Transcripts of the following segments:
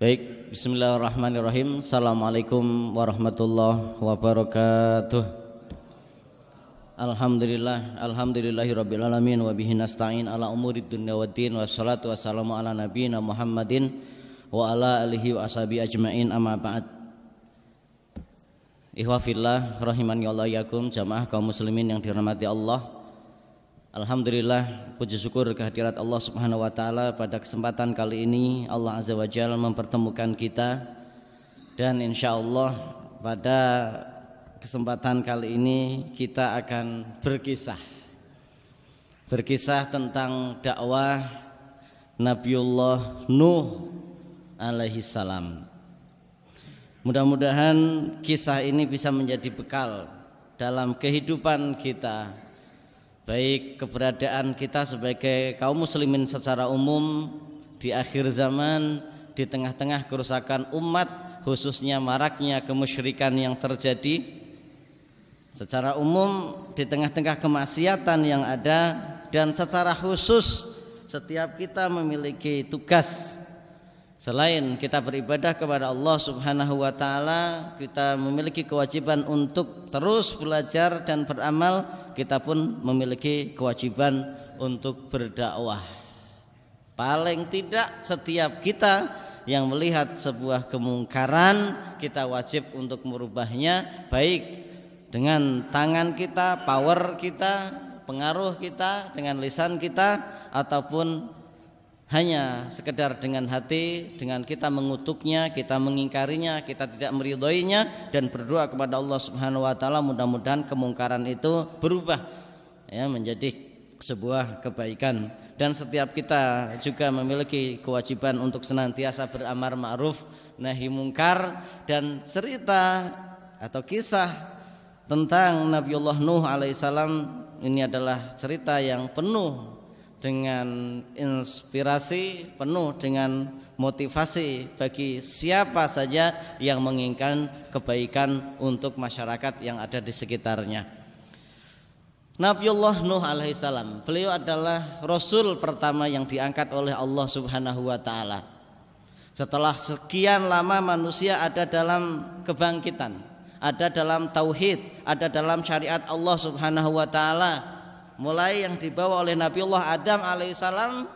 Baik, bismillahirrahmanirrahim. Assalamualaikum warahmatullahi wabarakatuh. Alhamdulillahirabbil alamin wa bihi nasta'in ala umurid dunya waddin wassalatu wassalamu ala nabiyyina Muhammadin wa ala alihi wa ashabi ajmain, amma ba'd. Ikhwa fillah rahimani Allah yakum, jamaah kaum muslimin yang dirahmati Allah. Alhamdulillah, puji syukur kehadirat Allah Subhanahu wa taala. Pada kesempatan kali ini Allah Azza wa Jalla mempertemukan kita, dan insyaallah pada kesempatan kali ini kita akan berkisah tentang dakwah Nabiullah Nuh alaihi salam. Mudah-mudahan kisah ini bisa menjadi bekal dalam kehidupan kita, baik keberadaan kita sebagai kaum muslimin secara umum di akhir zaman, di tengah-tengah kerusakan umat, khususnya maraknya kemusyrikan yang terjadi secara umum, di tengah-tengah kemaksiatan yang ada, dan secara khusus setiap kita memiliki tugas. Selain kita beribadah kepada Allah Subhanahu wa taala, kita memiliki kewajiban untuk terus belajar dan beramal. Kita pun memiliki kewajiban untuk berdakwah. Paling tidak setiap kita yang melihat sebuah kemungkaran, kita wajib untuk merubahnya, baik dengan tangan kita, power kita, pengaruh kita, dengan lisan kita, ataupun hanya sekedar dengan hati, dengan kita mengutuknya, kita mengingkarinya, kita tidak meridhoinya, dan berdoa kepada Allah Subhanahu wa taala mudah-mudahan kemungkaran itu berubah ya menjadi sebuah kebaikan. Dan setiap kita juga memiliki kewajiban untuk senantiasa beramar ma'ruf nahi mungkar. Dan cerita atau kisah tentang Nabiullah Nuh alaihissalam ini adalah cerita yang penuh dengan inspirasi, penuh dengan motivasi bagi siapa saja yang menginginkan kebaikan untuk masyarakat yang ada di sekitarnya. Nabiullah Nuh alaihissalam, beliau adalah rasul pertama yang diangkat oleh Allah Subhanahu wa taala. Setelah sekian lama manusia ada dalam kebangkitan, ada dalam tauhid, ada dalam syariat Allah Subhanahu wa taala, mulai yang dibawa oleh Nabiullah Adam alaihissalam,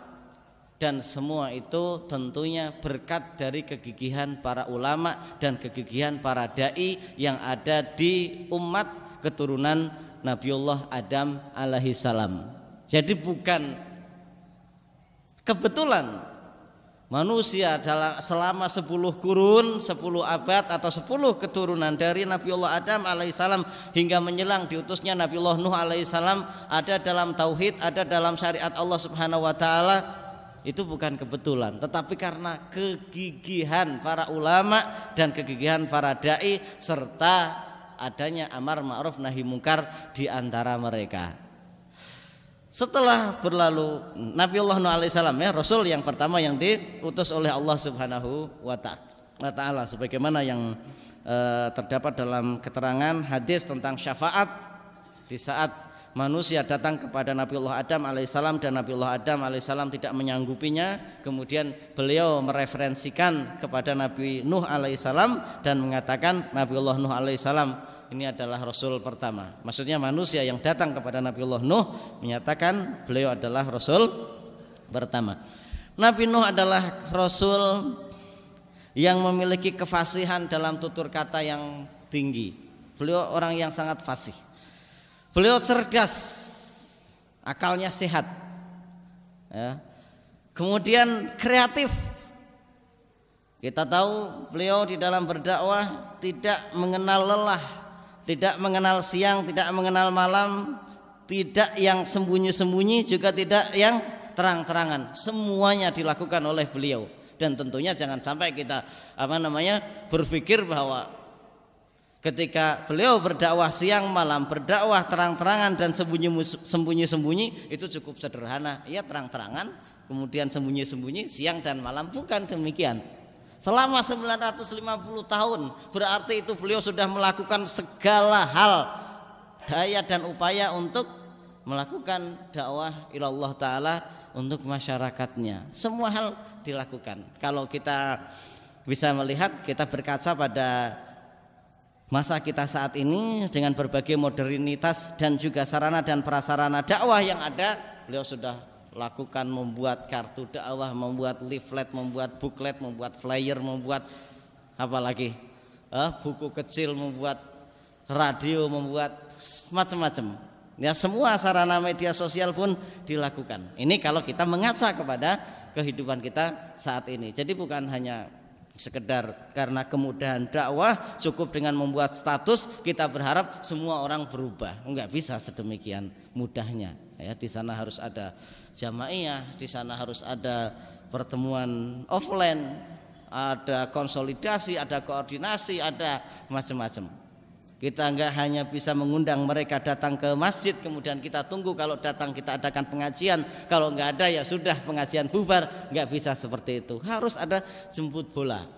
dan semua itu tentunya berkat dari kegigihan para ulama dan kegigihan para dai yang ada di umat keturunan Nabiullah Adam alaihissalam. Jadi bukan kebetulan manusia selama 10 kurun, 10 abad atau 10 keturunan dari Nabiullah Adam alaihissalam hingga menjelang diutusnya Nabiullah Nuh alaihissalam ada dalam tauhid, ada dalam syariat Allah Subhanahu wa taala. Itu bukan kebetulan, tetapi karena kegigihan para ulama dan kegigihan para dai serta adanya amar ma'ruf nahi mungkar di antara mereka. Setelah berlalu Nabiullah Nuh alaihissalam, ya, rasul yang pertama yang diutus oleh Allah Subhanahu wa taala, sebagaimana yang terdapat dalam keterangan hadis tentang syafaat di saat manusia datang kepada Nabiullah Adam alaihissalam dan Nabiullah Adam alaihissalam tidak menyanggupinya. Kemudian beliau mereferensikan kepada Nabi Nuh alaihissalam dan mengatakan Nabiullah Nuh alaihissalam ini adalah rasul pertama. Maksudnya manusia yang datang kepada Nabiullah Nuh menyatakan beliau adalah rasul pertama. Nabi Nuh adalah rasul yang memiliki kefasihan dalam tutur kata yang tinggi. Beliau orang yang sangat fasih. Beliau cerdas, akalnya sehat ya. Kemudian kreatif. Kita tahu beliau di dalam berdakwah tidak mengenal lelah, tidak mengenal siang, tidak mengenal malam, tidak yang sembunyi-sembunyi, juga tidak yang terang-terangan. Semuanya dilakukan oleh beliau. Dan tentunya jangan sampai kita berpikir bahwa ketika beliau berdakwah siang malam, berdakwah terang-terangan dan sembunyi-sembunyi itu cukup sederhana. Ya, terang-terangan kemudian sembunyi-sembunyi, siang dan malam. Bukan demikian. Selama 950 tahun berarti itu beliau sudah melakukan segala hal, daya dan upaya untuk melakukan dakwah ilallah ta'ala untuk masyarakatnya. Semua hal dilakukan. Kalau kita bisa melihat, kita berkaca pada masa kita saat ini dengan berbagai modernitas dan juga sarana dan prasarana dakwah yang ada. Beliau sudah lakukan, membuat kartu dakwah, membuat leaflet, membuat booklet, membuat flyer, membuat apa lagi, buku kecil, membuat radio, membuat macam-macam. Ya, semua sarana media sosial pun dilakukan. Ini kalau kita mengaca kepada kehidupan kita saat ini. Jadi bukan hanya sekedar karena kemudahan dakwah cukup dengan membuat status kita berharap semua orang berubah. Enggak bisa sedemikian mudahnya. Ya, di sana harus ada jamaiyah, di sana harus ada pertemuan offline, ada konsolidasi, ada koordinasi, ada macam-macam. Kita enggak hanya bisa mengundang mereka datang ke masjid, kemudian kita tunggu kalau datang kita adakan pengajian, kalau enggak ada ya sudah pengajian bubar. Enggak bisa seperti itu. Harus ada jemput bola.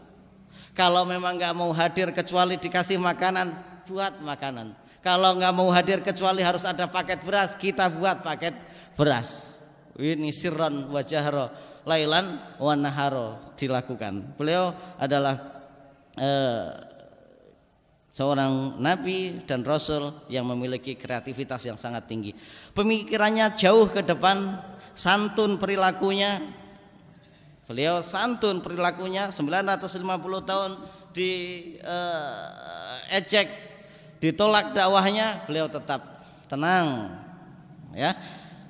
Kalau memang enggak mau hadir kecuali dikasih makanan, buat makanan. Kalau enggak mau hadir kecuali harus ada paket beras, kita buat paket beras. Ini sirran wa jahra, lailan wa naharo dilakukan. Beliau adalah seorang nabi dan rasul yang memiliki kreativitas yang sangat tinggi. Pemikirannya jauh ke depan, santun perilakunya. Beliau santun perilakunya, 950 tahun ejek, ditolak dakwahnya, beliau tetap tenang. Ya.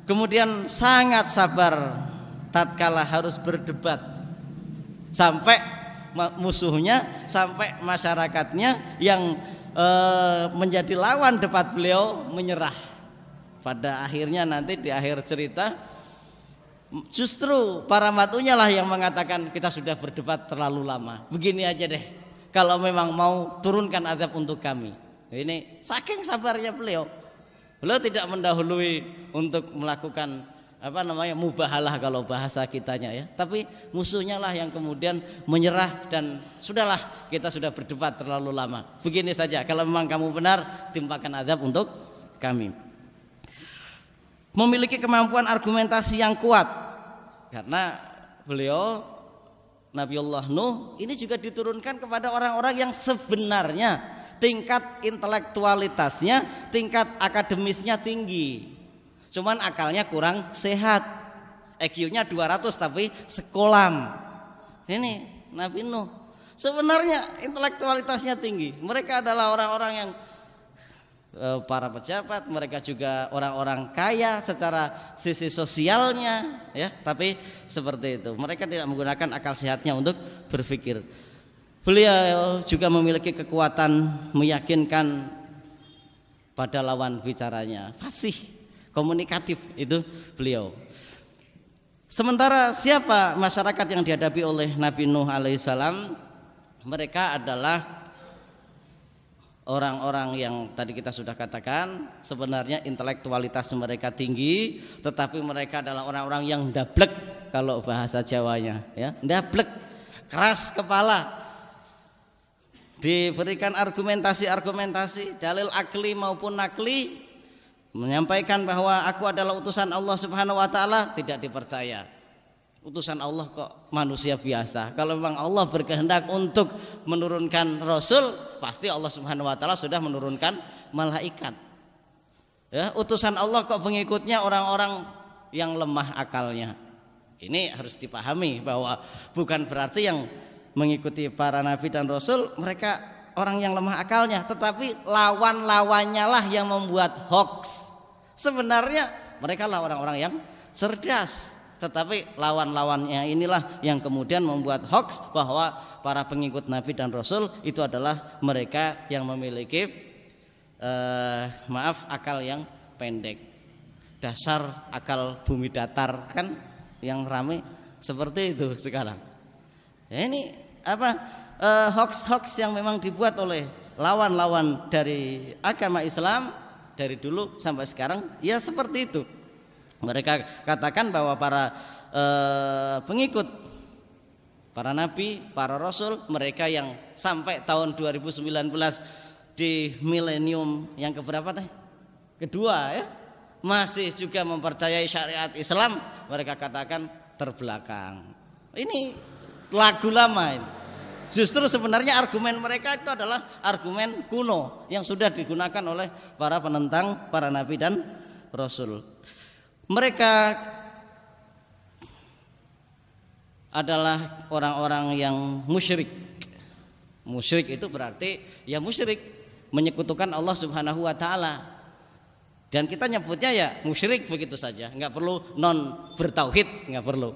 Kemudian sangat sabar tatkala harus berdebat. Sampai musuhnya, sampai masyarakatnya yang menjadi lawan debat beliau menyerah. Pada akhirnya nanti di akhir cerita justru para matunya lah yang mengatakan kita sudah berdebat terlalu lama. Begini aja deh, kalau memang mau turunkan azab untuk kami. Ini saking sabarnya beliau. Beliau tidak mendahului untuk melakukan mubahalah kalau bahasa kitanya ya. Tapi musuhnya lah yang kemudian menyerah dan sudahlah, kita sudah berdebat terlalu lama. Begini saja, kalau memang kamu benar, timpakan azab untuk kami. Memiliki kemampuan argumentasi yang kuat. Karena beliau Nabiullah Nuh ini juga diturunkan kepada orang-orang yang sebenarnya tingkat intelektualitasnya, tingkat akademisnya tinggi. Cuman akalnya kurang sehat. IQ-nya 200 tapi sekolam. Ini Nabi Nuh. Sebenarnya intelektualitasnya tinggi. Mereka adalah orang-orang yang para pejabat, mereka juga orang-orang kaya secara sisi sosialnya, ya. Tapi seperti itu. Mereka tidak menggunakan akal sehatnya untuk berpikir. Beliau juga memiliki kekuatan meyakinkan pada lawan bicaranya. Fasih, komunikatif itu beliau. Sementara siapa masyarakat yang dihadapi oleh Nabi Nuh alaihissalam? Mereka adalah orang-orang yang tadi kita sudah katakan sebenarnya intelektualitas mereka tinggi, tetapi mereka adalah orang-orang yang dablek kalau bahasa Jawanya, ya, dablek, keras kepala. Diberikan argumentasi-argumentasi, dalil akli maupun nakli, menyampaikan bahwa aku adalah utusan Allah Subhanahu wa taala, tidak dipercaya. Utusan Allah kok manusia biasa. Kalau memang Allah berkehendak untuk menurunkan rasul, pasti Allah Subhanahu wa taala sudah menurunkan malaikat. Ya, utusan Allah kok pengikutnya orang-orang yang lemah akalnya. Ini harus dipahami bahwa bukan berarti yang mengikuti para nabi dan rasul mereka orang yang lemah akalnya, tetapi lawan-lawannya lah yang membuat hoax. Sebenarnya mereka lah orang-orang yang cerdas, tetapi lawan-lawannya inilah yang kemudian membuat hoax bahwa para pengikut nabi dan rasul itu adalah mereka yang memiliki akal yang pendek. Dasar akal bumi datar, kan yang ramai seperti itu sekarang. Ya, ini hoax-hoax yang memang dibuat oleh lawan-lawan dari agama Islam dari dulu sampai sekarang, ya seperti itu. Mereka katakan bahwa para pengikut para nabi, para rasul, mereka yang sampai tahun 2019 di milenium yang keberapa teh? Kedua, ya, masih juga mempercayai syariat Islam, mereka katakan terbelakang. Ini lagu lama ini. Justru sebenarnya argumen mereka itu adalah argumen kuno yang sudah digunakan oleh para penentang para nabi dan rasul. Mereka adalah orang-orang yang musyrik. Musyrik itu berarti ya musyrik, menyekutukan Allah Subhanahu wa taala. Dan kita nyebutnya ya musyrik begitu saja, nggak perlu non bertauhid, nggak perlu.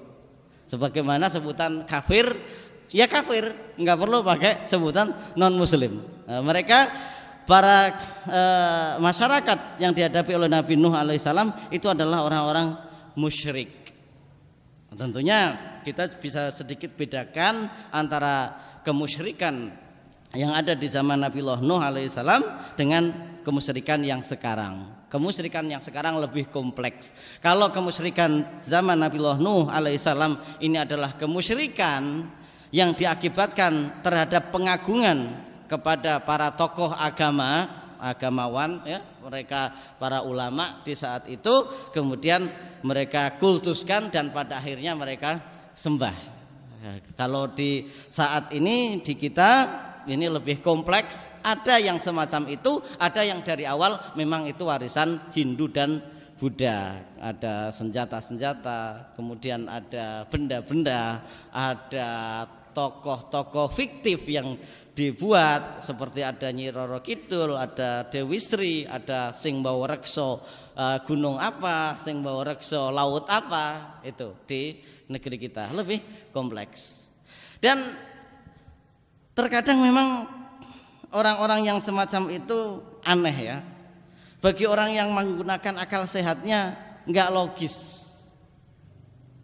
Sebagaimana sebutan kafir, ya kafir, nggak perlu pakai sebutan non muslim. Nah, mereka para masyarakat yang dihadapi oleh Nabi Nuh alaihissalam itu adalah orang-orang musyrik. Tentunya kita bisa sedikit bedakan antara kemusyrikan yang ada di zaman Nabi Nuh alaihissalam dengan kemusyrikan yang sekarang. Kemusyrikan yang sekarang lebih kompleks. Kalau kemusyrikan zaman Nabi Nuh alaihissalam ini adalah kemusyrikan yang diakibatkan terhadap pengagungan kepada para tokoh agamawan ya, mereka para ulama di saat itu, kemudian mereka kultuskan dan pada akhirnya mereka sembah. Kalau di saat ini di kita ini lebih kompleks, ada yang semacam itu, ada yang dari awal memang itu warisan Hindu dan Buddha. Ada senjata-senjata, kemudian ada benda-benda, ada tokoh-tokoh fiktif yang dibuat seperti ada Nyi Roro Kidul, ada Dewi Sri, ada Sing Bawareksa gunung apa, Sing Bawareksa laut apa, itu di negeri kita lebih kompleks. Dan terkadang memang orang-orang yang semacam itu aneh ya. Bagi orang yang menggunakan akal sehatnya nggak logis.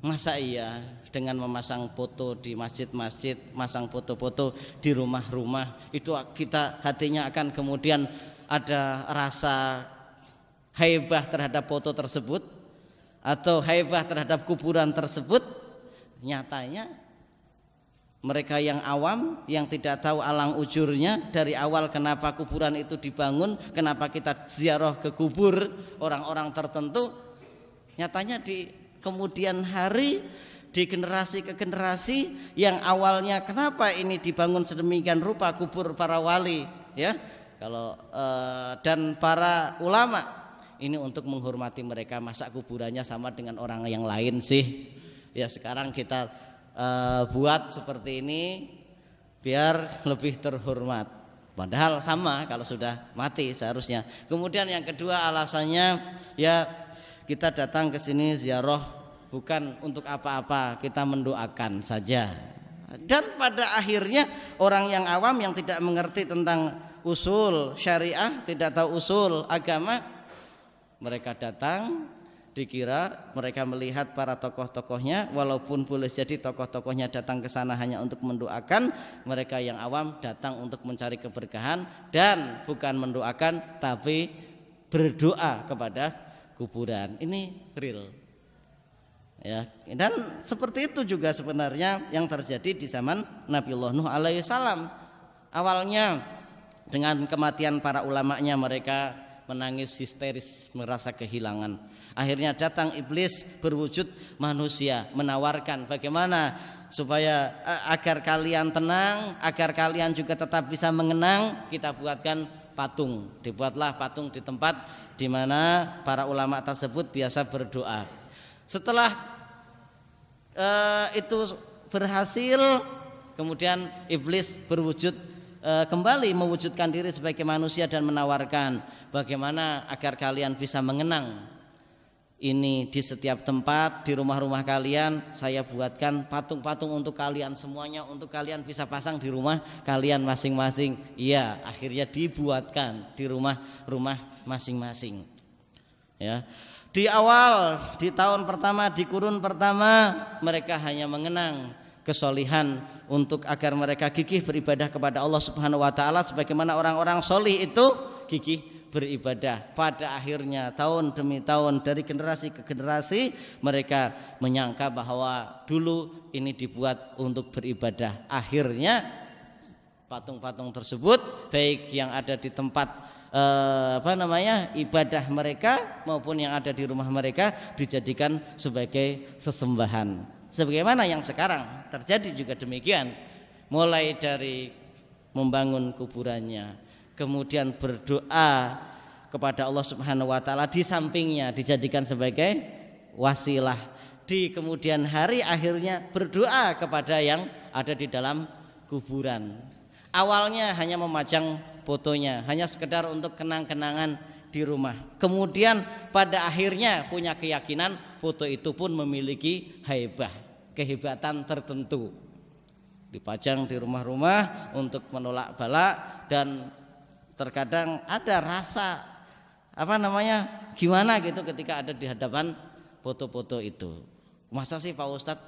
Masa iya dengan memasang foto di masjid-masjid, masang foto-foto di rumah-rumah, itu kita hatinya akan kemudian ada rasa haibah terhadap foto tersebut atau haibah terhadap kuburan tersebut. Nyatanya mereka yang awam, yang tidak tahu alang ujurnya dari awal kenapa kuburan itu dibangun, kenapa kita ziarah ke kubur orang-orang tertentu, nyatanya di kemudian hari, di generasi ke generasi yang awalnya kenapa ini dibangun sedemikian rupa kubur para wali ya, kalau dan para ulama ini untuk menghormati mereka. Masa kuburannya sama dengan orang yang lain sih ya, sekarang kita buat seperti ini biar lebih terhormat, padahal sama kalau sudah mati seharusnya. Kemudian yang kedua alasannya ya kita datang ke sini ziarah bukan untuk apa-apa, kita mendoakan saja. Dan pada akhirnya orang yang awam yang tidak mengerti tentang usul syariah, tidak tahu usul agama, mereka datang, dikira mereka melihat para tokoh-tokohnya, walaupun boleh jadi tokoh-tokohnya datang ke sana hanya untuk mendoakan, mereka yang awam datang untuk mencari keberkahan dan bukan mendoakan tapi berdoa kepada kuburan. Ini real. Ya, dan seperti itu juga sebenarnya yang terjadi di zaman Nabiullah Nuh alaihissalam. Awalnya dengan kematian para ulamanya mereka menangis histeris, merasa kehilangan. Akhirnya datang iblis berwujud manusia, menawarkan bagaimana supaya agar kalian tenang, agar kalian juga tetap bisa mengenang, kita buatkan patung. Dibuatlah patung di tempat di mana para ulama tersebut biasa berdoa. Setelah itu berhasil, kemudian iblis berwujud kembali mewujudkan diri sebagai manusia dan menawarkan bagaimana agar kalian bisa mengenang ini di setiap tempat, di rumah-rumah kalian saya buatkan patung-patung untuk kalian semuanya, untuk kalian bisa pasang di rumah kalian masing-masing. Iya, akhirnya dibuatkan di rumah-rumah masing-masing. Ya. Di awal, di tahun pertama, di kurun pertama, mereka hanya mengenang kesolihan untuk agar mereka gigih beribadah kepada Allah Subhanahu wa taala sebagaimana orang-orang solih itu gigih beribadah. Pada akhirnya tahun demi tahun, dari generasi ke generasi, mereka menyangka bahwa dulu ini dibuat untuk beribadah. Akhirnya patung-patung tersebut baik yang ada di tempat ibadah mereka maupun yang ada di rumah mereka dijadikan sebagai sesembahan. Sebagaimana yang sekarang terjadi juga demikian. mulai dari membangun kuburannya, kemudian berdoa kepada Allah Subhanahu wa taala, di sampingnya dijadikan sebagai wasilah, di kemudian hari akhirnya berdoa kepada yang ada di dalam kuburan. Awalnya hanya memajang fotonya, hanya sekedar untuk kenang-kenangan di rumah. Kemudian pada akhirnya punya keyakinan foto itu pun memiliki haibah, kehebatan tertentu. Dipajang di rumah-rumah untuk menolak bala, dan terkadang ada rasa gimana gitu ketika ada di hadapan foto-foto itu. Masa sih Pak Ustadz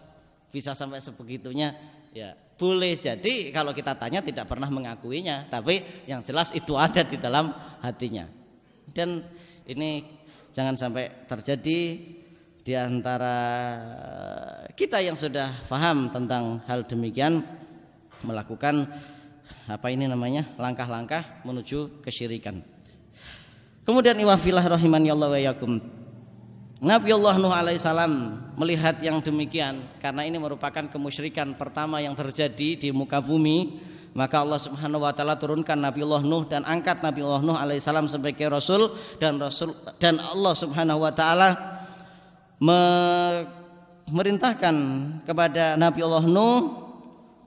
bisa sampai sebegitunya? Ya, boleh jadi kalau kita tanya tidak pernah mengakuinya, tapi yang jelas itu ada di dalam hatinya. Dan ini jangan sampai terjadi di antara kita yang sudah paham tentang hal demikian, melakukan langkah-langkah menuju kesyirikan. Kemudian iwafillah rahimani Allah wa yakum, Nabi Allah Nuh alaihissalam melihat yang demikian, karena ini merupakan kemusyrikan pertama yang terjadi di muka bumi, maka Allah Subhanahu wa taala turunkan Nabi Allah Nuh dan angkat Nabi Allah Nuh alaihissalam sebagai rasul, dan Allah Subhanahu wa taala memerintahkan kepada Nabi Allah Nuh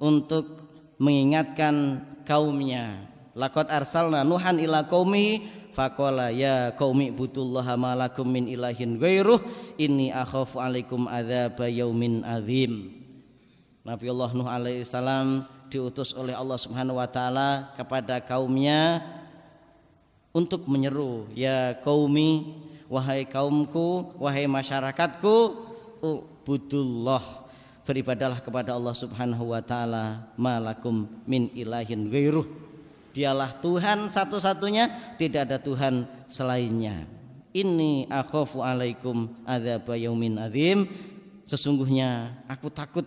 untuk mengingatkan kaumnya. Laqad arsalna Nuhan ila qaumihi faqala ya qaumi ibudullaha ma lakum min ilahin ghairuh inni akhafu alaikum adzaba yaumin azim. Nabi Allah Nuh alaihissalam diutus oleh Allah Subhanahu wa taala kepada kaumnya untuk menyeru, ya qaumi, wahai kaumku, wahai masyarakatku, ubudullah, beribadahlah kepada Allah Subhanahu wa taala, ma lakum min ilahin ghairuh, dialah Tuhan satu-satunya, tidak ada Tuhan selainnya. Inni akhafu alaikum adzaba yaumin azim, sesungguhnya aku takut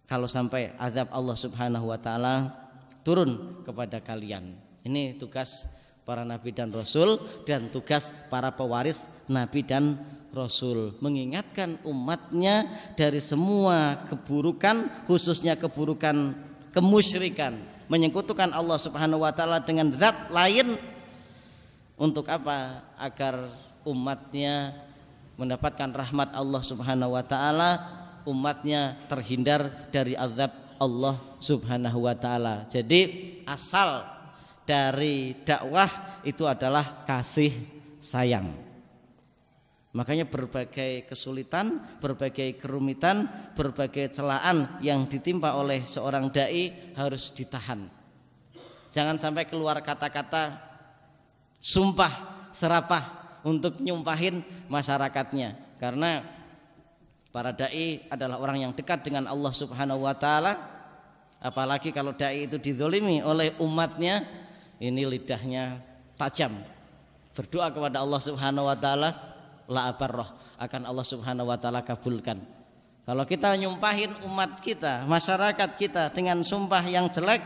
kalau sampai azab Allah Subhanahu wa taala turun kepada kalian. Ini tugas para nabi dan rasul, dan tugas para pewaris nabi dan rasul, mengingatkan umatnya dari semua keburukan, khususnya keburukan kemusyrikan, menyekutukan Allah Subhanahu wa taala dengan zat lain. Untuk apa? Agar umatnya mendapatkan rahmat Allah Subhanahu wa taala, umatnya terhindar dari azab Allah Subhanahu wa taala. Jadi asal dari dakwah itu adalah kasih sayang. Makanya berbagai kesulitan, berbagai kerumitan, berbagai celaan yang ditimpa oleh seorang dai harus ditahan. Jangan sampai keluar kata-kata sumpah serapah untuk nyumpahin masyarakatnya, karena para dai adalah orang yang dekat dengan Allah Subhanahu wa taala. Apalagi kalau dai itu dizalimi oleh umatnya, ini lidahnya tajam, berdoa kepada Allah Subhanahu wa taala, la abarroh, akan Allah Subhanahu wa taala kabulkan. Kalau kita nyumpahin umat kita, masyarakat kita dengan sumpah yang jelek,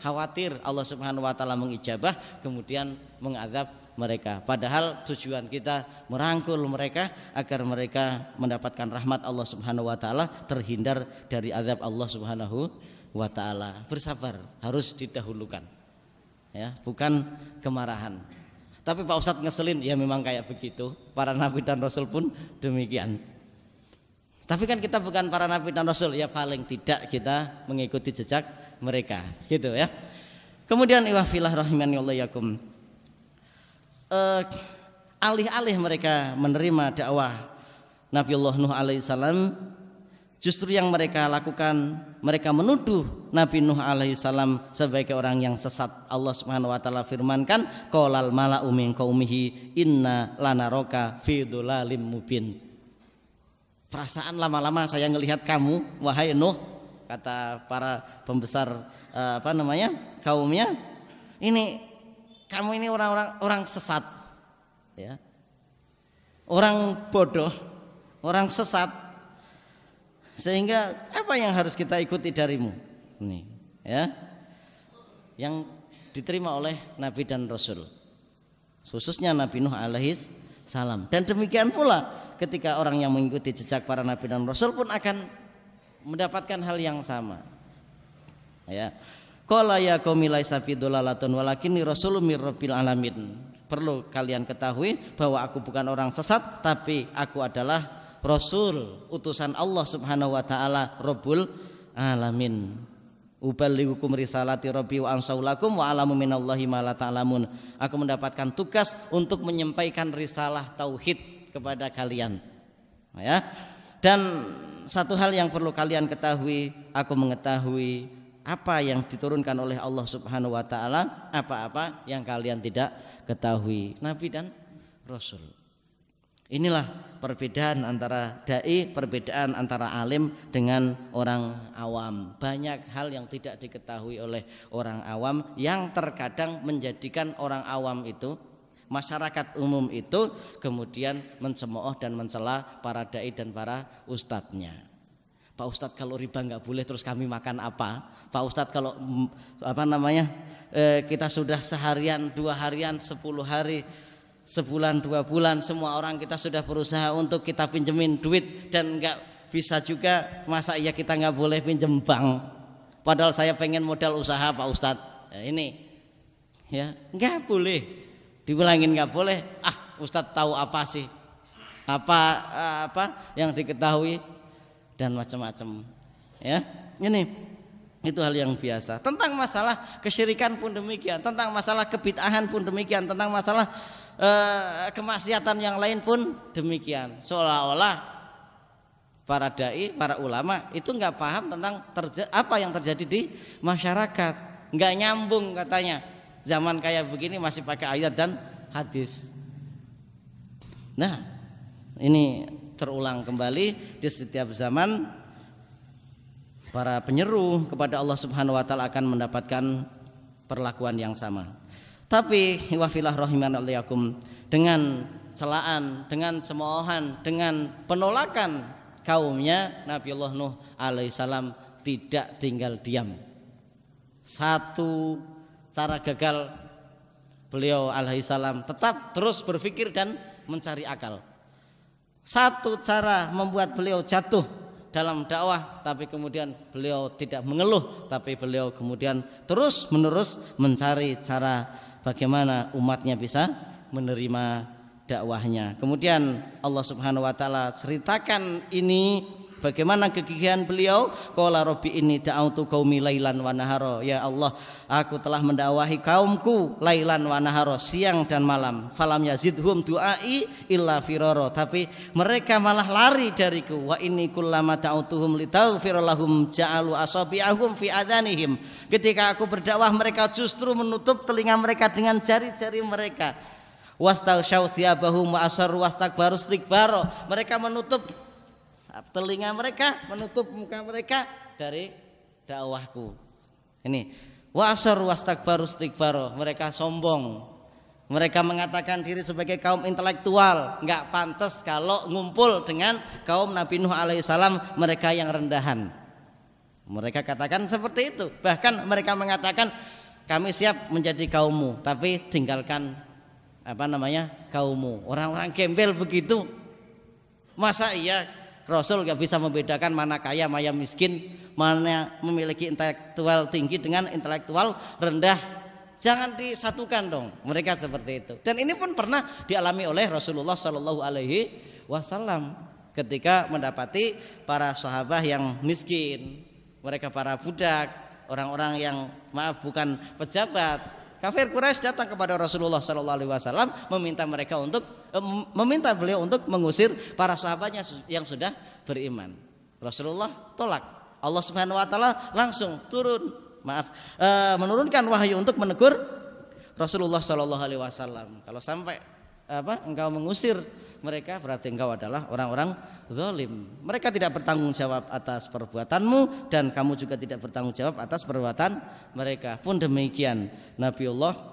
khawatir Allah Subhanahu wa taala mengijabah kemudian mengazab mereka. Padahal tujuan kita merangkul mereka agar mereka mendapatkan rahmat Allah Subhanahu wa taala, terhindar dari azab Allah Subhanahu wa taala. Bersabar harus didahulukan, ya, bukan kemarahan. Tapi Pak Ustadz ngeselin, ya memang kayak begitu. Para nabi dan rasul pun demikian. Tapi kan kita bukan para nabi dan rasul, ya paling tidak kita mengikuti jejak mereka, gitu ya. Kemudian iwafillah rahimani Allah yakum, alih-alih mereka menerima dakwah Nabi Allah Nuh alaihissalam, justru yang mereka lakukan, mereka menuduh Nabi Nuh alaihissalam sebagai orang yang sesat. Allah Subhanahu wa taala firmankan, qalal mala'u min qaumihi inna lanaraka fi dhulalim mubin. Perasaan lama-lama saya ngelihat kamu wahai Nuh, kata para pembesar kaumnya, ini kamu ini orang sesat, ya, orang bodoh, orang sesat, sehingga apa yang harus kita ikuti darimu, nih, ya, yang diterima oleh nabi dan rasul, khususnya Nabi Nuh alaihis salam. Dan demikian pula ketika orang yang mengikuti jejak para nabi dan rasul pun akan mendapatkan hal yang sama. Ya. Qala ya qaumi laisa fi dhalalatun walakinni rasulun mir rabbil alamin. Perlu kalian ketahui bahwa aku bukan orang sesat, tapi aku adalah rasul utusan Allah Subhanahu wa taala Rabbul alamin. Uballighukum risalati rabbi wa ansaulakum wa alamu minallahi ma la ta'lamun. Aku mendapatkan tugas untuk menyampaikan risalah tauhid kepada kalian. Ya. Dan satu hal yang perlu kalian ketahui, aku mengetahui apa yang diturunkan oleh Allah Subhanahu wa taala, apa-apa yang kalian tidak ketahui, nabi dan rasul. Inilah perbedaan antara dai, perbedaan antara alim dengan orang awam. Banyak hal yang tidak diketahui oleh orang awam yang terkadang menjadikan orang awam itu, masyarakat umum itu kemudian mencemooh dan mencela para dai dan para ustadznya. Pak Ustadz kalau riba nggak boleh, terus kami makan apa? Pak Ustadz kalau kita sudah seharian, 2 harian, 10 hari, sebulan, 2 bulan, semua orang kita sudah berusaha untuk kita pinjemin duit dan nggak bisa juga, masa iya kita nggak boleh pinjem bank? Padahal saya pengen modal usaha Pak Ustadz. Ya, ini ya nggak boleh, dibilangin nggak boleh. Ustadz tahu apa sih? Apa yang diketahui? Dan macam-macam, ya. Ini itu hal yang biasa. Tentang masalah kesyirikan pun demikian, tentang masalah kebid'ahan pun demikian, tentang masalah kemaksiatan yang lain pun demikian. Seolah-olah para dai, para ulama itu nggak paham tentang apa yang terjadi di masyarakat, nggak nyambung katanya. Zaman kayak begini masih pakai ayat dan hadis. Nah, ini terulang kembali di setiap zaman, para penyeru kepada Allah Subhanahu wa taala akan mendapatkan perlakuan yang sama. Tapi wafilah rahimanallahu, dengan celaan, dengan cemoohan, dengan penolakan kaumnya, Nabiullah Nuh alaihissalam tidak tinggal diam. Satu cara gagal beliau alaihissalam tetap terus berpikir dan mencari akal. Satu cara membuat beliau jatuh dalam dakwah, tapi kemudian beliau tidak mengeluh, tapi beliau kemudian terus menerus mencari cara bagaimana umatnya bisa menerima dakwahnya. Kemudian Allah Subhanahu wa taala ceritakan ini, bagaimana kegigihan beliau. Qala rabbi inni da'autu qaumi lailan wa nahara. Ya Allah, aku telah mendakwahi kaumku lailan wa nahara, siang dan malam. Falam yazidhum du'ai illa firara. Tapi mereka malah lari dariku. Wa inni kullama da'autuhum litaghfir lahum ja'alu asabi'ahum fi adhanihim. Ketika aku berdakwah, mereka justru menutup telinga mereka dengan jari-jari mereka. Wastaghshaw thiyabahum wa asarru wastakbaru istikbara. Mereka menutup telinga mereka, menutup muka mereka dari dakwahku. Ini wasar wastakbaru istikbaro, mereka sombong. Mereka mengatakan diri sebagai kaum intelektual, enggak pantas kalau ngumpul dengan kaum Nabi Nuh alaihissalam, mereka yang rendahan. Mereka katakan seperti itu. Bahkan mereka mengatakan kami siap menjadi kaummu, tapi tinggalkan kaummu. Orang-orang gembel begitu. Masa iya Rasul gak bisa membedakan mana kaya, mana miskin, mana memiliki intelektual tinggi dengan intelektual rendah? Jangan disatukan dong. Mereka seperti itu. Dan ini pun pernah dialami oleh Rasulullah Shallallahu Alaihi Wasallam ketika mendapati para sahabat yang miskin, mereka para budak, orang-orang yang bukan pejabat. Kafir Quraisy datang kepada Rasulullah Shallallahu Alaihi Wasallam meminta beliau untuk mengusir para sahabatnya yang sudah beriman. Rasulullah tolak. Allah Subhanahu Wa Taala langsung menurunkan wahyu untuk menegur Rasulullah Shallallahu Alaihi Wasallam. Kalau sampai engkau mengusir mereka, berarti engkau adalah orang-orang zalim. Mereka tidak bertanggung jawab atas perbuatanmu, dan kamu juga tidak bertanggung jawab atas perbuatan mereka. Pun demikian, Nabiullah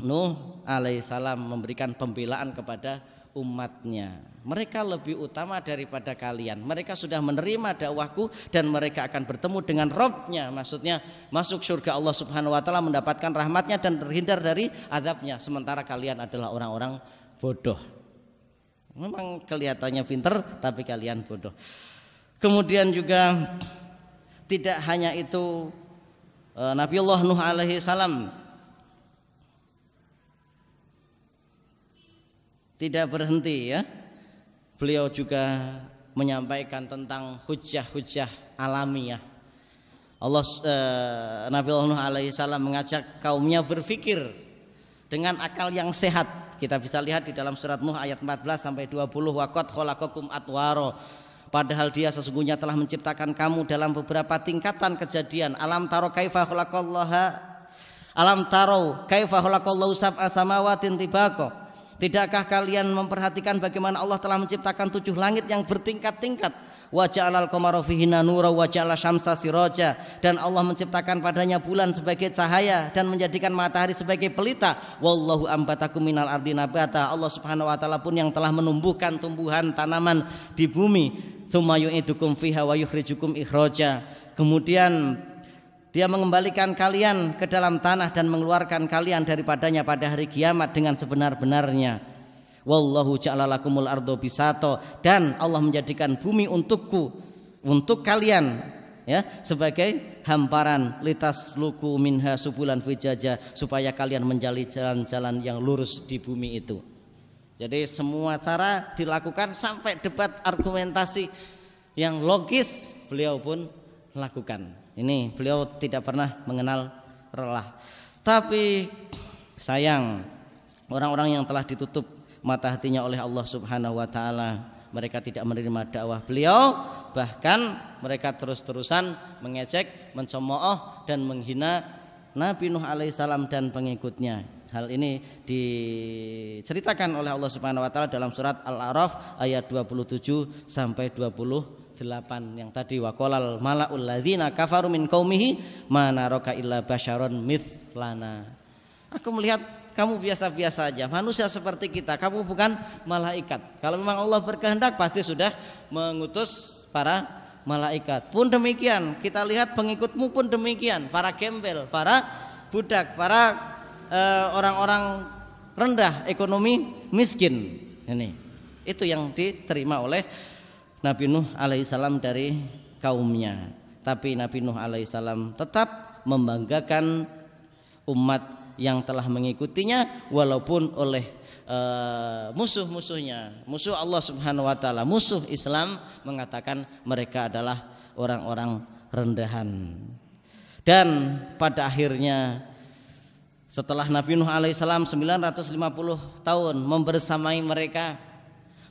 Nuh alaihissalam memberikan pembelaan kepada umatnya. Mereka lebih utama daripada kalian. Mereka sudah menerima dakwahku dan mereka akan bertemu dengan Rabbnya. Maksudnya masuk surga Allah Subhanahu Wa Taala, mendapatkan rahmatnya dan terhindar dari azabnya. Sementara kalian adalah orang-orang bodoh. Memang kelihatannya pinter, tapi kalian bodoh. Kemudian juga tidak hanya itu, Nabiullah Nuh alaihi salam tidak berhenti ya. Beliau juga menyampaikan tentang hujjah-hujjah alamiah. Nabiullah Nuh alaihi salam mengajak kaumnya berpikir dengan akal yang sehat. Kita bisa lihat di dalam surat Nuh ayat 14 sampai 20, waqad khalaqakum atwaro. Padahal dia sesungguhnya telah menciptakan kamu dalam beberapa tingkatan kejadian. Alam taro kaifa khalaqallahu sab'a samawatin tibaqa. Tidakkah kalian memperhatikan bagaimana Allah telah menciptakan 7 langit yang bertingkat-tingkat? Wa ja'alal qamara fihinna nura wa ja'ala syamsa siraja. Dan Allah menciptakan padanya bulan sebagai cahaya dan menjadikan matahari sebagai pelita. Wallahu ambatakum minal ardi nabata. Allah Subhanahu wa taala pun yang telah menumbuhkan tumbuhan tanaman di bumi. Tsumma yu'idukum fiha wa yukhrijukum ikhraja. Kemudian Dia mengembalikan kalian ke dalam tanah dan mengeluarkan kalian daripadanya pada hari kiamat dengan sebenar-benarnya. Wallahu ja'ala lakumul ardo bisato. Dan Allah menjadikan bumi untukku, untuk kalian ya, sebagai hamparan litas luku minha subulan fijaja, supaya kalian menjali jalan-jalan yang lurus di bumi itu. Jadi semua cara dilakukan sampai debat argumentasi yang logis beliau pun lakukan. Ini beliau tidak pernah mengenal lelah. Tapi sayang, orang-orang yang telah ditutup mata hatinya oleh Allah Subhanahu wa taala, mereka tidak menerima dakwah beliau, bahkan mereka terus-terusan mengejek, mencemooh dan menghina Nabi Nuh alaihissalam dan pengikutnya. Hal ini diceritakan oleh Allah Subhanahu wa taala dalam surat Al-A'raf ayat 27 sampai 28 yang tadi, waqalal malaul ladzina kafaru min qaumihi ma naraka illa basyaron mithlana. Aku melihat kamu biasa-biasa aja, manusia seperti kita, kamu bukan malaikat. Kalau memang Allah berkehendak pasti sudah mengutus para malaikat. Pun demikian, kita lihat pengikutmu pun demikian, para gembel, para budak, para orang-orang rendah ekonomi, miskin. Ini itu yang diterima oleh Nabi Nuh alaihissalam dari kaumnya. Tapi Nabi Nuh alaihissalam tetap membanggakan umat yang telah mengikutinya, walaupun oleh musuh-musuhnya, musuh Allah Subhanahu wa taala, musuh Islam, mengatakan mereka adalah orang-orang rendahan. Dan pada akhirnya setelah Nabi Nuh alaihissalam 950 tahun membersamai mereka,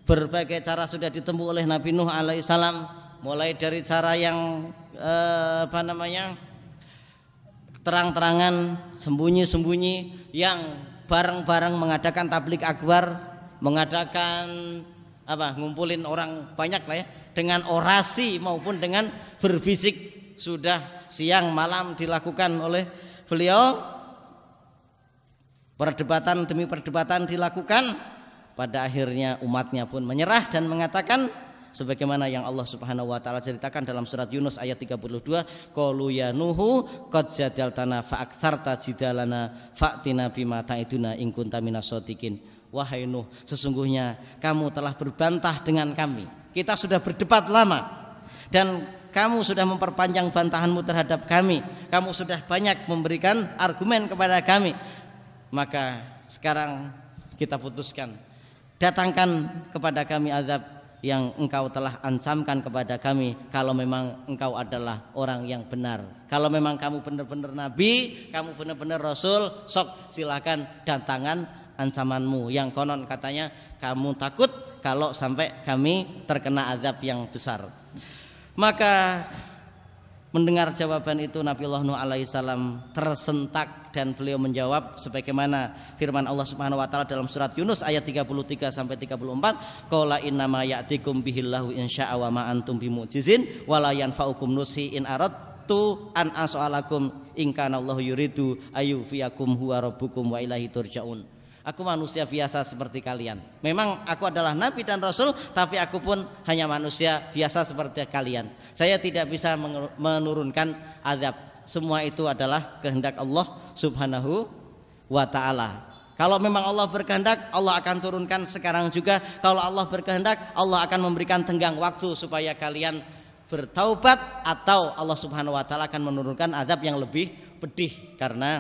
berbagai cara sudah ditempuh oleh Nabi Nuh alaihissalam, mulai dari cara yang terang-terangan, sembunyi-sembunyi, yang bareng-bareng mengadakan tablik akbar, mengadakan ngumpulin orang banyak lah ya, dengan orasi maupun dengan berbisik, sudah siang malam dilakukan oleh beliau. Perdebatan demi perdebatan dilakukan. Pada akhirnya umatnya pun menyerah dan mengatakan sebagaimana yang Allah Subhanahu wa taala ceritakan dalam surat Yunus ayat 32, qalu ya nuhu qad jadaltana fa aktsarta jidalana fa'tina bima ta'iduna in kunta minas shadiqin. Wahai Nuh, sesungguhnya kamu telah berbantah dengan kami. Kita sudah berdebat lama dan kamu sudah memperpanjang bantahanmu terhadap kami. Kamu sudah banyak memberikan argumen kepada kami. Maka sekarang kita putuskan, datangkan kepada kami azab yang engkau telah ancamkan kepada kami, kalau memang engkau adalah orang yang benar. Kalau memang kamu benar-benar nabi, kamu benar-benar rasul, sok silakan datangkan ancamanmu yang konon katanya kamu takut kalau sampai kami terkena azab yang besar. Maka mendengar jawaban itu Nabiullah Nuh alaihissalam tersentak dan beliau menjawab sebagaimana firman Allah Subhanahu wa taala dalam surat Yunus ayat 33 sampai 34, qala innama ya'tikum bihillahu insya'a wa ma antum bimu'jizin wa la yanfa'ukum nusi in aradtu an as'alakum in kana Allahu yuridu ayyufiyakum huwa rabbukum wa ilaihi turja'un. Aku manusia biasa seperti kalian. Memang aku adalah nabi dan rasul, tapi aku pun hanya manusia biasa seperti kalian. Saya tidak bisa menurunkan azab. Semua itu adalah kehendak Allah Subhanahu wa taala. Kalau memang Allah berkehendak, Allah akan turunkan sekarang juga. Kalau Allah berkehendak, Allah akan memberikan tenggang waktu supaya kalian bertaubat, atau Allah Subhanahu wa taala akan menurunkan azab yang lebih pedih karena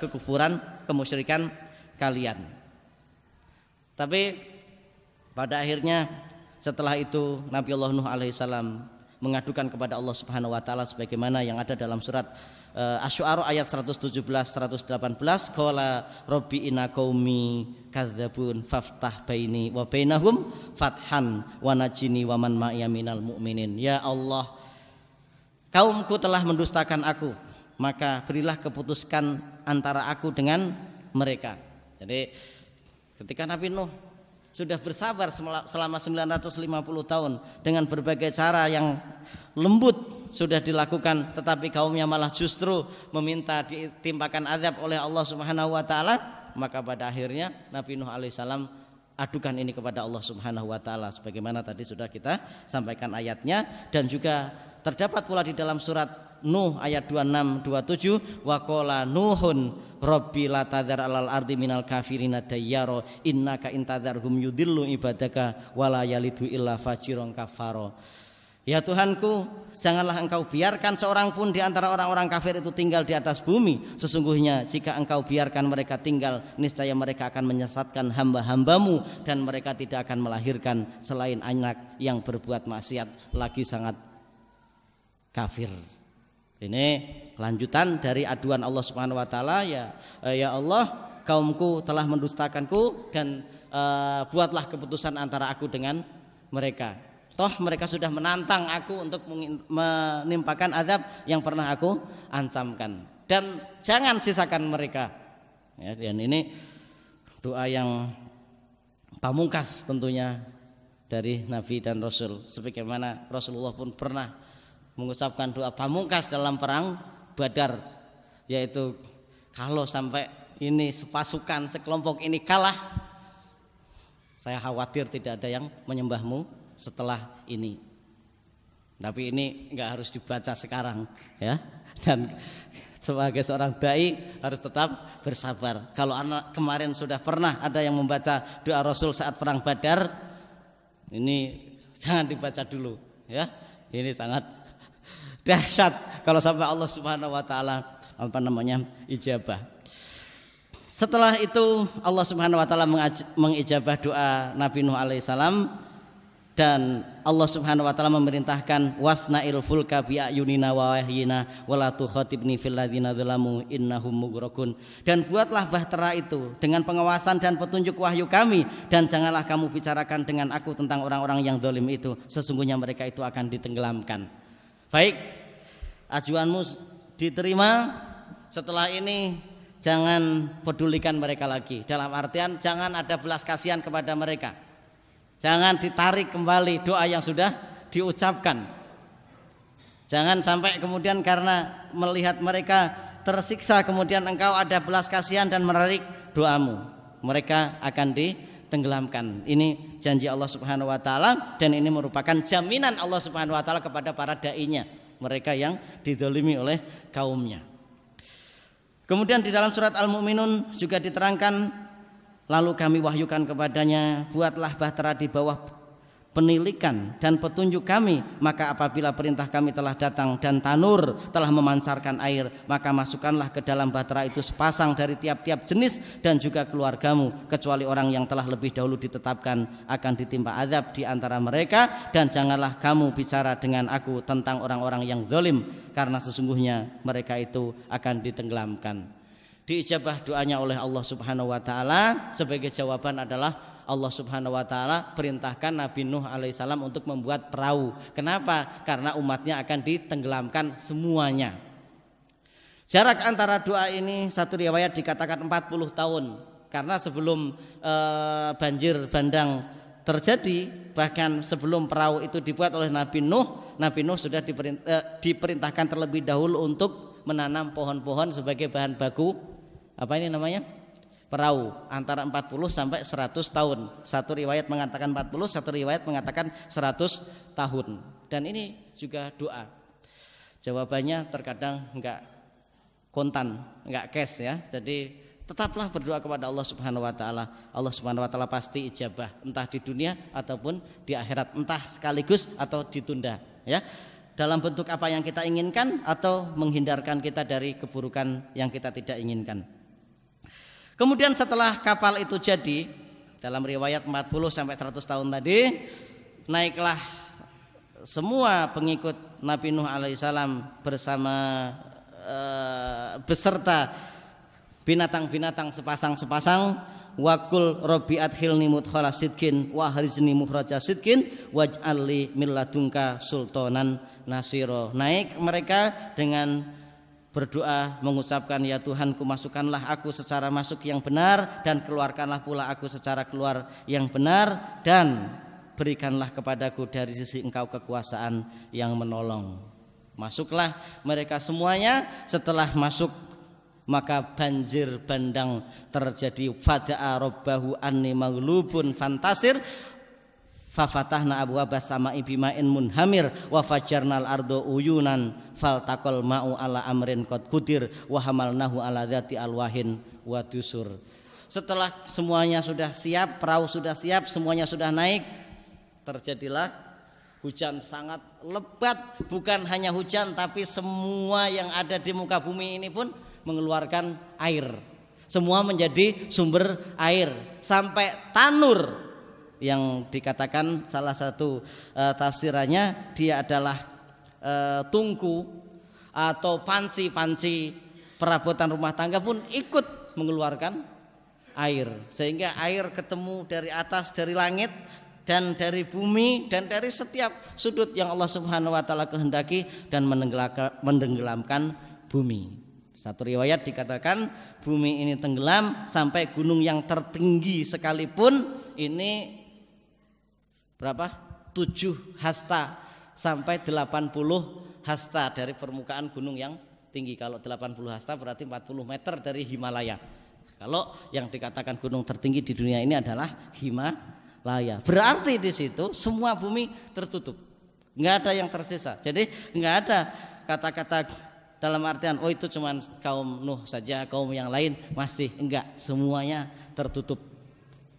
kekufuran, kemusyrikan kalian. Tapi pada akhirnya setelah itu Nabiullah Nuh alaihissalam mengadukan kepada Allah Subhanahu wa taala sebagaimana yang ada dalam surat Asy-Syu'ara ayat 117 118, qala rabbi inna qaumi kadzabun faftah baini wa bainahum fathan wa najini wa man ma'iya minal mu'minin. Ya Allah, kaumku telah mendustakan aku, maka berilah keputuskan antara aku dengan mereka. Jadi ketika Nabi Nuh sudah bersabar selama 950 tahun dengan berbagai cara yang lembut sudah dilakukan, tetapi kaumnya malah justru meminta ditimpakan azab oleh Allah Subhanahu wa taala, maka pada akhirnya Nabi Nuh alaihissalam adukan ini kepada Allah Subhanahu wa taala sebagaimana tadi sudah kita sampaikan ayatnya. Dan juga terdapat pula di dalam surat Nuh ayat 26 27, wa qala nuhun rabbi la tadzar alal ardi minal kafirina dayyara innaka intadzarhum yudillu ibadaka wala yalidu illa fajiron kafaro. Ya Tuhanku, janganlah engkau biarkan seorang pun di antara orang-orang kafir itu tinggal di atas bumi. Sesungguhnya jika engkau biarkan mereka tinggal, niscaya mereka akan menyesatkan hamba-hambamu, dan mereka tidak akan melahirkan selain anak yang berbuat maksiat lagi sangat kafir. Ini lanjutan dari aduan Allah Subhanahu wa taala, ya Allah, kaumku telah mendustakanku dan buatlah keputusan antara aku dengan mereka. Toh mereka sudah menantang aku untuk menimpakan azab yang pernah aku ancamkan, dan jangan sisakan mereka. Ya, dan ini doa yang pamungkas tentunya dari Nabi dan Rasul, sebagaimana Rasulullah pun pernah mengucapkan doa pamungkas dalam perang Badar, yaitu kalau sampai ini pasukan sekelompok ini kalah, saya khawatir tidak ada yang menyembahmu setelah ini. Tapi ini enggak harus dibaca sekarang ya, dan sebagai seorang dai harus tetap bersabar. Kalau anak kemarin sudah pernah ada yang membaca doa Rasul saat perang Badar, ini jangan dibaca dulu ya, ini sangat dahsyat kalau sampai Allah Subhanahu wa taala ijabah. Setelah itu Allah Subhanahu wa taala mengijabah doa Nabi Nuh alaihissalam, dan Allah Subhanahu wa taala memerintahkan wasna'il fulka bi ayunina wa wahyina wala tukhatibni fil ladzina dzalamu innahum mughraqun. Dan buatlah bahtera itu dengan pengawasan dan petunjuk wahyu kami, dan janganlah kamu bicarakan dengan aku tentang orang-orang yang zalim itu, sesungguhnya mereka itu akan ditenggelamkan. Baik, ajuanmu diterima. Setelah ini jangan pedulikan mereka lagi, dalam artian jangan ada belas kasihan kepada mereka, jangan ditarik kembali doa yang sudah diucapkan. Jangan sampai kemudian karena melihat mereka tersiksa kemudian engkau ada belas kasihan dan menarik doamu, mereka akan ditenggelamkan. Ini janji Allah Subhanahu wa taala, dan ini merupakan jaminan Allah Subhanahu wa taala kepada para dai-nya, mereka yang dizalimi oleh kaumnya. Kemudian di dalam surat Al-Mu'minun juga diterangkan, lalu kami wahyukan kepadanya, buatlah bahtera di bawah penilikan dan petunjuk kami, maka apabila perintah kami telah datang dan tanur telah memancarkan air, maka masukkanlah ke dalam bahtera itu sepasang dari tiap-tiap jenis dan juga keluargamu, kecuali orang yang telah lebih dahulu ditetapkan akan ditimpa azab di antara mereka, dan janganlah kamu bicara dengan aku tentang orang-orang yang zalim, karena sesungguhnya mereka itu akan ditenggelamkan. Diijabah doanya oleh Allah Subhanahu wa taala. Sebagai jawaban adalah Allah Subhanahu wa taala perintahkan Nabi Nuh alaihissalam untuk membuat perahu. Kenapa? Karena umatnya akan ditenggelamkan semuanya. Jarak antara doa ini, satu riwayat dikatakan 40 tahun, karena sebelum banjir bandang terjadi, bahkan sebelum perahu itu dibuat oleh Nabi Nuh sudah diperintahkan terlebih dahulu untuk menanam pohon-pohon sebagai bahan baku perahu, antara 40 sampai 100 tahun. Satu riwayat mengatakan 40, satu riwayat mengatakan 100 tahun. Dan ini juga doa. Jawabannya terkadang enggak kontan, enggak cash ya. Jadi tetaplah berdoa kepada Allah Subhanahu wa taala. Allah Subhanahu wa taala pasti ijabah, entah di dunia ataupun di akhirat, entah sekaligus atau ditunda ya. dalam bentuk apa yang kita inginkan atau menghindarkan kita dari keburukan yang kita tidak inginkan. Kemudian setelah kapal itu jadi, dalam riwayat 40 sampai 100 tahun tadi, naiklah semua pengikut Nabi Nuh alaihissalam beserta binatang-binatang sepasang-sepasang. Wakul Robiat hilni mudkhala sidkin wa harizni mukhraja sidkin waj'al li min ladunka sultanan nasiro. Naik mereka dengan berdoa mengucapkan, ya Tuhanku, masukkanlah aku secara masuk yang benar dan keluarkanlah pula aku secara keluar yang benar, dan berikanlah kepadaku dari sisi Engkau kekuasaan yang menolong. Masuklah mereka semuanya. Setelah masuk maka banjir bandang terjadi. Fada'a rabbahu anni maghlubun fantasir fafatahna abwaabas samaa'i bima'in munhamir wa fajjarnal ardo uyunan faltaqal ma'u ala amrin qad qudir wa hamalnahu ala dzati alwahin wa dusur. Setelah semuanya sudah siap, perahu sudah siap, semuanya sudah naik, terjadilah hujan sangat lebat. Bukan hanya hujan, tapi semua yang ada di muka bumi ini pun mengeluarkan air. Semua menjadi sumber air sampai tanur, yang dikatakan salah satu tafsirannya dia adalah tungku atau panci perabotan rumah tangga pun ikut mengeluarkan air, sehingga air ketemu dari atas, dari langit dan dari bumi dan dari setiap sudut yang Allah Subhanahu wa taala kehendaki dan menenggelamkan bumi. Satu riwayat dikatakan bumi ini tenggelam sampai gunung yang tertinggi sekalipun ini berapa? 7 hasta sampai 80 hasta dari permukaan gunung yang tinggi. Kalau 80 hasta berarti 40 meter dari Himalaya. Kalau yang dikatakan gunung tertinggi di dunia ini adalah Himalaya, berarti di situ semua bumi tertutup, nggak ada yang tersisa. Jadi nggak ada kata-kata dalam artian oh itu cuman kaum Nuh saja, kaum yang lain masih enggak, semuanya tertutup.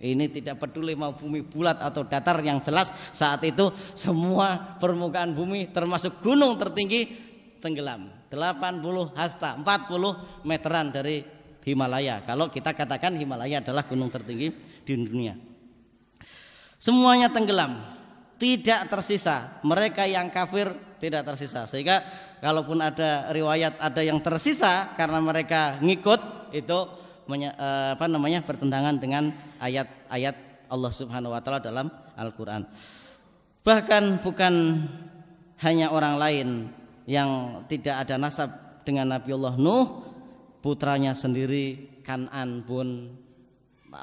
Ini tidak peduli mau bumi bulat atau datar, yang jelas saat itu semua permukaan bumi termasuk gunung tertinggi tenggelam. 80 hasta, 40 meteran dari Himalaya. Kalau kita katakan Himalaya adalah gunung tertinggi di dunia. Semuanya tenggelam, tidak tersisa. Mereka yang kafir tidak tersisa. Sehingga kalaupun ada riwayat ada yang tersisa karena mereka ngikut, itu bertentangan dengan ayat-ayat Allah Subhanahu wa taala dalam Al-Qur'an. Bahkan bukan hanya orang lain yang tidak ada nasab dengan Nabiullah Nuh, putranya sendiri Kan'an pun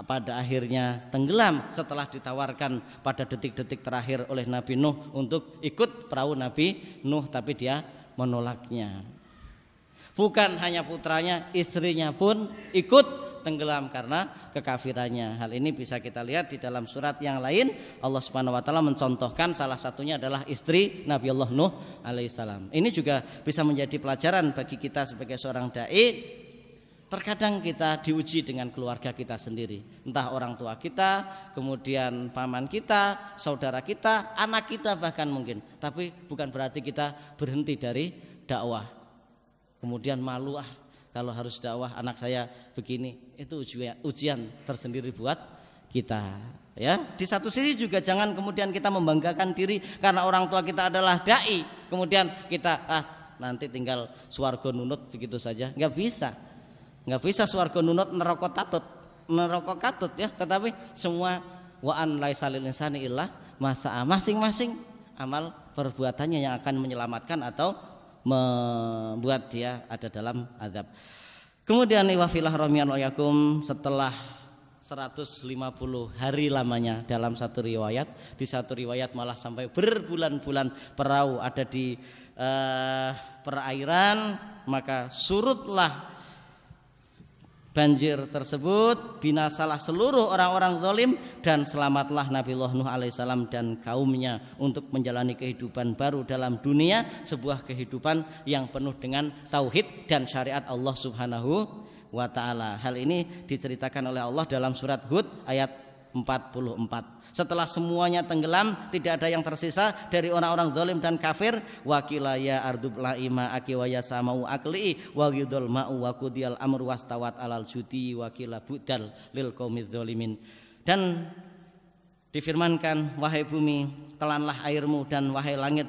pada akhirnya tenggelam setelah ditawarkan pada detik-detik terakhir oleh Nabi Nuh untuk ikut perahu Nabi Nuh, tapi dia menolaknya. Bukan hanya putranya, istrinya pun ikut tenggelam karena kekafirannya. Hal ini bisa kita lihat di dalam surat yang lain. Allah Subhanahu wa taala mencontohkan salah satunya adalah istri Nabiullah Nuh alaihissalam. Ini juga bisa menjadi pelajaran bagi kita sebagai seorang dai. Terkadang kita diuji dengan keluarga kita sendiri, entah orang tua kita, kemudian paman kita, saudara kita, anak kita bahkan mungkin. Tapi bukan berarti kita berhenti dari dakwah. Kemudian malu, kalau harus dakwah anak saya begini. Itu ujian tersendiri buat kita. Ya, di satu sisi juga jangan kemudian kita membanggakan diri karena orang tua kita adalah dai. Kemudian kita nanti tinggal swarga nunut begitu saja. Enggak bisa. Nggak bisa swarga nunut neraka katut ya. Tetapi semua wa'an laisa lil insani illa masa'a, masing-masing amal perbuatannya yang akan menyelamatkan atau membuat dia ada dalam azab. Kemudian iwafillah romian yakum, setelah 150 hari lamanya dalam satu riwayat, di satu riwayat malah sampai berbulan-bulan perahu ada di perairan, maka surutlah banjir tersebut, binasalah seluruh orang-orang zalim, dan selamatlah Nabiullah Nuh alaihissalam dan kaumnya untuk menjalani kehidupan baru dalam dunia, sebuah kehidupan yang penuh dengan tauhid dan syariat Allah Subhanahu wa taala. Hal ini diceritakan oleh Allah dalam surat Hud ayat 44. Setelah semuanya tenggelam, tidak ada yang tersisa dari orang-orang zalim dan kafir. Wakila ya ardu bla'i ma'aki wa yasamau akli wa yudul ma'u wa qudiyal amru wastawat alal judi wakila budal lil qaumiz zalimin. Dan difirmankan, wahai bumi, telanlah airmu, dan wahai langit,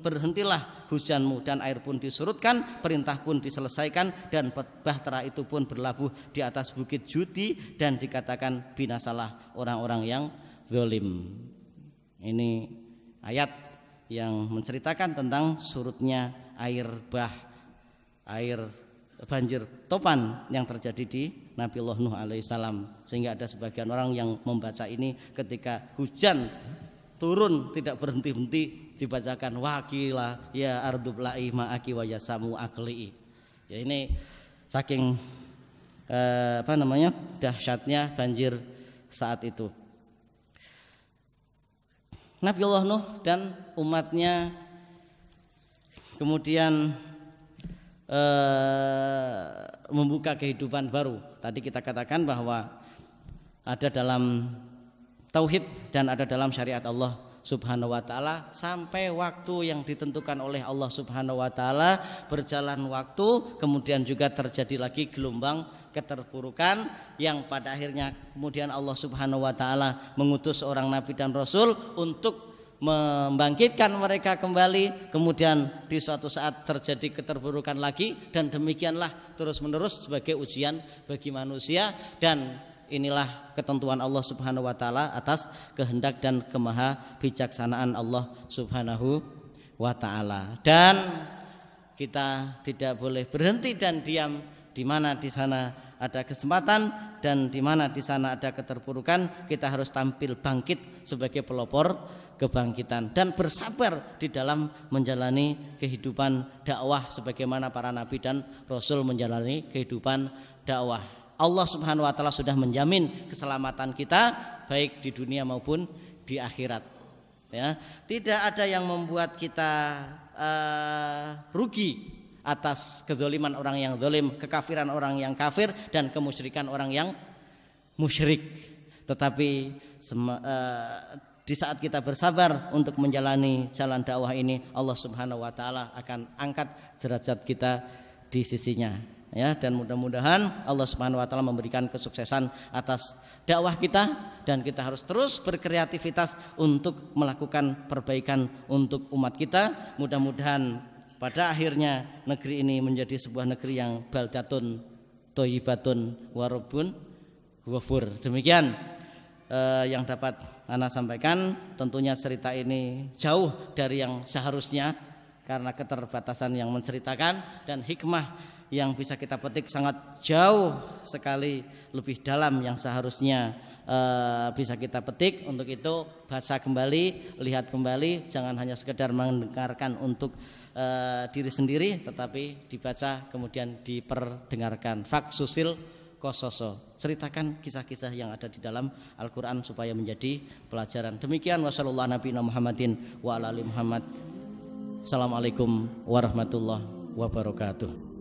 berhentilah hujanmu, dan air pun disurutkan, perintah pun diselesaikan, dan bahtera itu pun berlabuh di atas bukit judi, dan dikatakan binasalah orang-orang yang zalim. Ini ayat yang menceritakan tentang surutnya air banjir topan yang terjadi di Nabiullah Nuh alaihissalam, sehingga ada sebagian orang yang membaca ini ketika hujan turun tidak berhenti-henti dibacakan wakila ya ardu bla'i ma'aki wa yasamu akli. Ya, ini saking dahsyatnya banjir saat itu. Nabiullah Nuh dan umatnya kemudian membuka kehidupan baru. Tadi kita katakan bahwa ada dalam tauhid dan ada dalam syariat Allah Subhanahu wa taala sampai waktu yang ditentukan oleh Allah Subhanahu wa taala. Berjalan waktu, kemudian juga terjadi lagi gelombang keterpurukan yang pada akhirnya kemudian Allah Subhanahu wa taala mengutus seorang nabi dan rasul untuk membangkitkan mereka kembali. Kemudian di suatu saat terjadi keterpurukan lagi, dan demikianlah terus menerus sebagai ujian bagi manusia. Dan inilah ketentuan Allah Subhanahu wa taala atas kehendak dan kemaha bijaksanaan Allah Subhanahu wa taala. Dan kita tidak boleh berhenti dan diam di mana di sana ada kesempatan dan di mana di sana ada keterpurukan. Kita harus tampil bangkit sebagai pelopor kebangkitan dan bersabar di dalam menjalani kehidupan dakwah sebagaimana para nabi dan rasul menjalani kehidupan dakwah. Allah Subhanahu wa taala sudah menjamin keselamatan kita baik di dunia maupun di akhirat. Ya, tidak ada yang membuat kita rugi atas kezaliman orang yang zalim, kekafiran orang yang kafir, dan kemusyrikan orang yang musyrik. Tetapi di saat kita bersabar untuk menjalani jalan dakwah ini, Allah Subhanahu wa taala akan angkat derajat kita di sisinya. Ya, dan mudah-mudahan Allah Subhanahu wa taala memberikan kesuksesan atas dakwah kita, dan kita harus terus berkreativitas untuk melakukan perbaikan untuk umat kita. Mudah-mudahan pada akhirnya negeri ini menjadi sebuah negeri yang baldatun thayyibatun wa rabbun ghafur. Demikian yang dapat Ana sampaikan. Tentunya cerita ini jauh dari yang seharusnya karena keterbatasan yang menceritakan, dan hikmah yang bisa kita petik sangat jauh sekali lebih dalam yang seharusnya bisa kita petik. Untuk itu baca kembali, lihat kembali, jangan hanya sekedar mendengarkan untuk diri sendiri, tetapi dibaca kemudian diperdengarkan. Faksusil kososo, ceritakan kisah-kisah yang ada di dalam Al-Quran supaya menjadi pelajaran. Demikian, wassallallahu nabiyina Muhammadin wa ala ali Muhammad. Assalamualaikum warahmatullahi wabarakatuh.